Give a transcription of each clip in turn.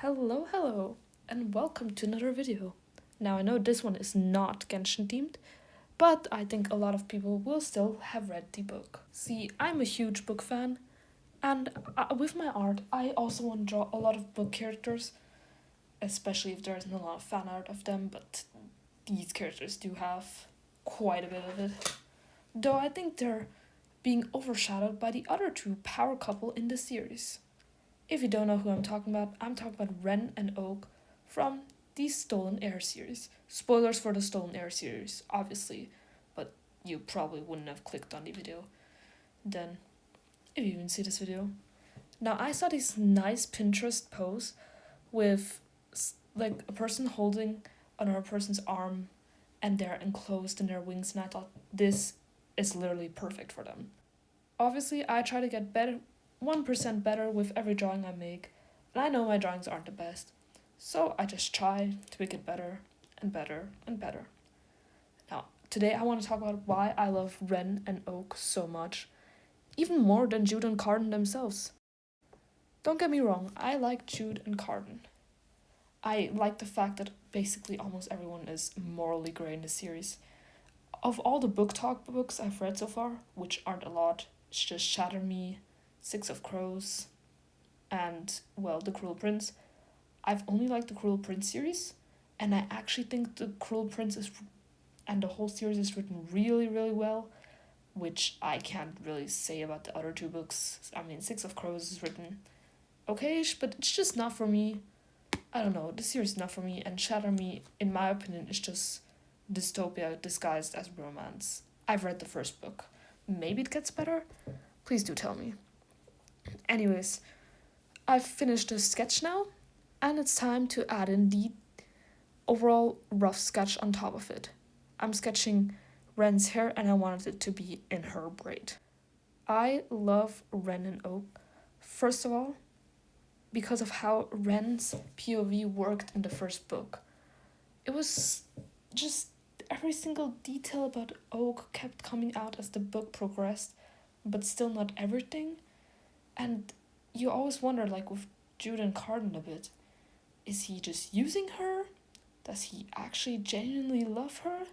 Hello, and welcome to another video. Now I know this one is not Genshin themed, but I think a lot of people will still have read the book. See, I'm a huge book fan, and with my art, I also want to draw a lot of book characters, especially if there isn't a lot of fan art of them, but these characters do have quite a bit of it. Though I think they're being overshadowed by the other two power couple in the series. If you don't know who I'm talking about Wren and Oak from the Stolen Air series. Spoilers for the Stolen Air series, obviously, but you probably wouldn't have clicked on the video then if you even see this video. Now, I saw this nice Pinterest pose with like a person holding another person's arm and they're enclosed in their wings, and I thought this is literally perfect for them. Obviously, I try to get better 1% better with every drawing I make, and I know my drawings aren't the best, so I just try to make it better and better and better. Now, today I want to talk about why I love Wren and Oak so much, even more than Jude and Carden themselves. Don't get me wrong, I like Jude and Carden. I like the fact that basically almost everyone is morally grey in the series. Of all the book talk books I've read so far, which aren't a lot, it's just Shatter Me, Six of Crows, and, well, The Cruel Prince. I've only liked the Cruel Prince series, and I actually think the Cruel Prince and the whole series is written really, really well, which I can't really say about the other two books. I mean, Six of Crows is written okayish, but it's just not for me. I don't know, the series is not for me, and Shatter Me, in my opinion, is just dystopia disguised as romance. I've read the first book. Maybe it gets better? Please do tell me. Anyways, I've finished the sketch now, and it's time to add in the overall rough sketch on top of it. I'm sketching Wren's hair, and I wanted it to be in her braid. I love Wren and Oak, first of all, because of how Wren's POV worked in the first book. It was just every single detail about Oak kept coming out as the book progressed, but still not everything. And you always wonder, like with Jude and Carden a bit, is he just using her? Does he actually genuinely love her?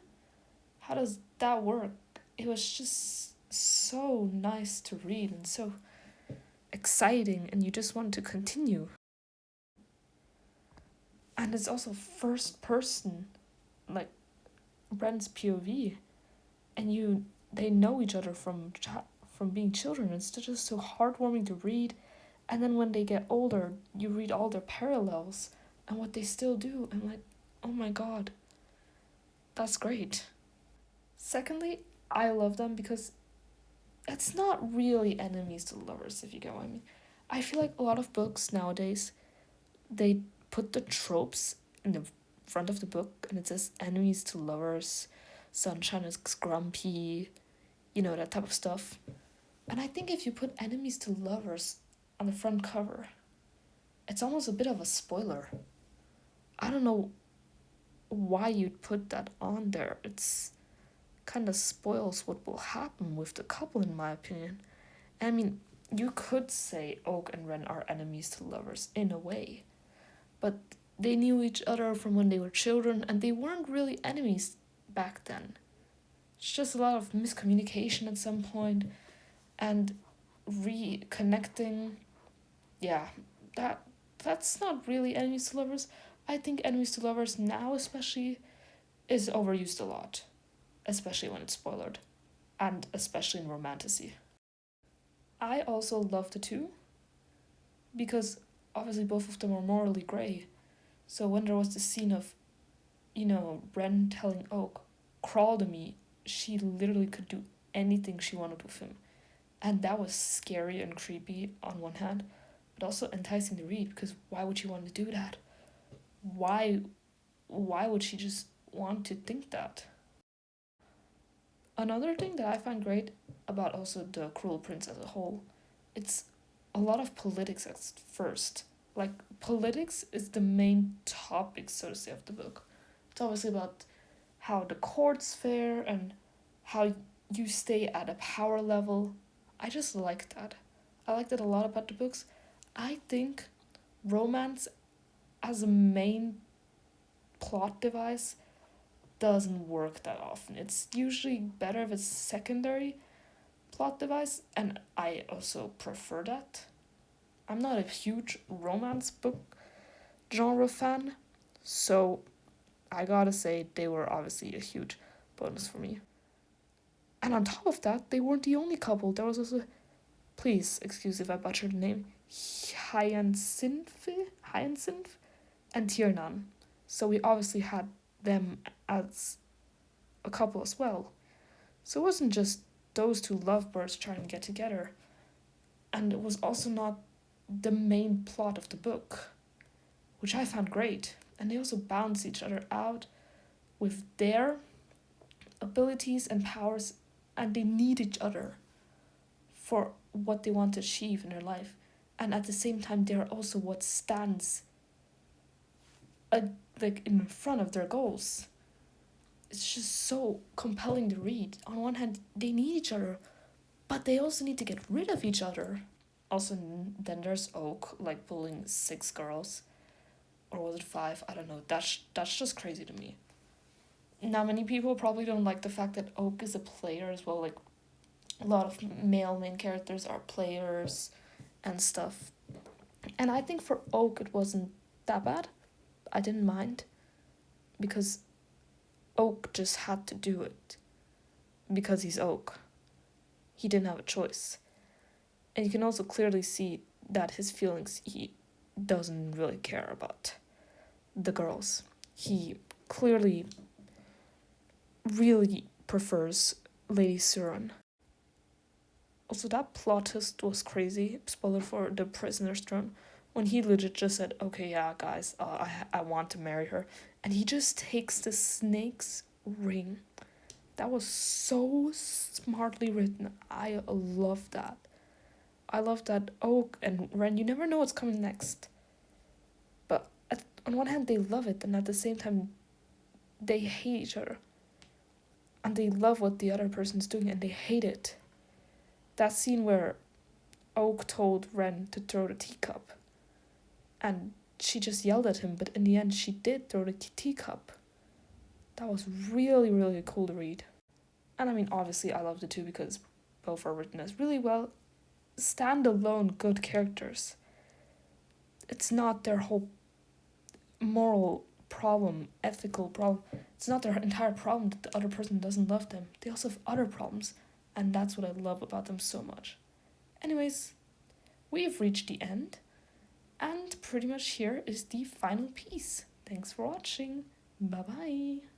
How does that work? It was just so nice to read and so exciting, and you just want to continue. And it's also first person, like Wren's POV, and they know each other from being children. It's just so heartwarming to read. And then when they get older, you read all their parallels and what they still do, and like, oh my god, that's great. Secondly, I love them because it's not really enemies to lovers, if you get what I mean. I feel like a lot of books nowadays, they put the tropes in the front of the book and it says enemies to lovers, sunshine is grumpy, that type of stuff. And I think if you put enemies to lovers on the front cover, it's almost a bit of a spoiler. I don't know why you'd put that on there. It's kind of spoils what will happen with the couple, in my opinion. I mean, you could say Oak and Wren are enemies to lovers in a way, but they knew each other from when they were children, and they weren't really enemies back then. It's just a lot of miscommunication at some point and reconnecting. Yeah, that's not really enemies to lovers. I think enemies to lovers now especially is overused a lot, especially when it's spoilered, and especially in romantasy. I also love the two because obviously both of them are morally grey. So when there was the scene of, Wren telling Oak, crawl to me, she literally could do anything she wanted with him. And that was scary and creepy on one hand, but also enticing to read, because why would she want to do that? Why would she just want to think that? Another thing that I find great about also the Cruel Prince as a whole, it's a lot of politics at first. Like, politics is the main topic, so to say, of the book. It's obviously about how the courts fare and how you stay at a power level. I just like that. I like that a lot about the books. I think romance as a main plot device doesn't work that often. It's usually better if it's secondary plot device, and I also prefer that. I'm not a huge romance book genre fan, so I gotta say they were obviously a huge bonus for me. And on top of that, they weren't the only couple. There was also, please excuse if I butchered the name, Hyacinth and Tiernan. So we obviously had them as a couple as well. So it wasn't just those two lovebirds trying to get together. And it was also not the main plot of the book, which I found great. And they also balance each other out with their abilities and powers, and they need each other for what they want to achieve in their life. And at the same time, they're also what stands like in front of their goals. It's just so compelling to read. On one hand, they need each other, but they also need to get rid of each other. Also, then there's Oak, like pulling 6 girls, or was it 5? I don't know. That's just crazy to me. Now, many people probably don't like the fact that Oak is a player as well. Like, a lot of male main characters are players and stuff. And I think for Oak, it wasn't that bad. I didn't mind, because Oak just had to do it because he's Oak. He didn't have a choice. And you can also clearly see that his feelings, he doesn't really care about the girls. He clearly really prefers Lady Suran. Also, that plot twist was crazy. Spoiler for The Prisoner's Throne. When he legit just said, okay, yeah, guys, I want to marry her. And he just takes the snake's ring. That was so smartly written. I love that. I love that Oak and Wren, you never know what's coming next. But on one hand, they love it, and at the same time, they hate each other. And they love what the other person's doing, and they hate it. That scene where Oak told Wren to throw the teacup, and she just yelled at him, but in the end she did throw the teacup. That was really, really cool to read. And I mean, obviously I love the two because both are written as really well standalone good characters. It's not their whole moral problem, ethical problem. It's not their entire problem that the other person doesn't love them. They also have other problems, and that's what I love about them so much. Anyways, we have reached the end. And pretty much here is the final piece. Thanks for watching. Bye bye.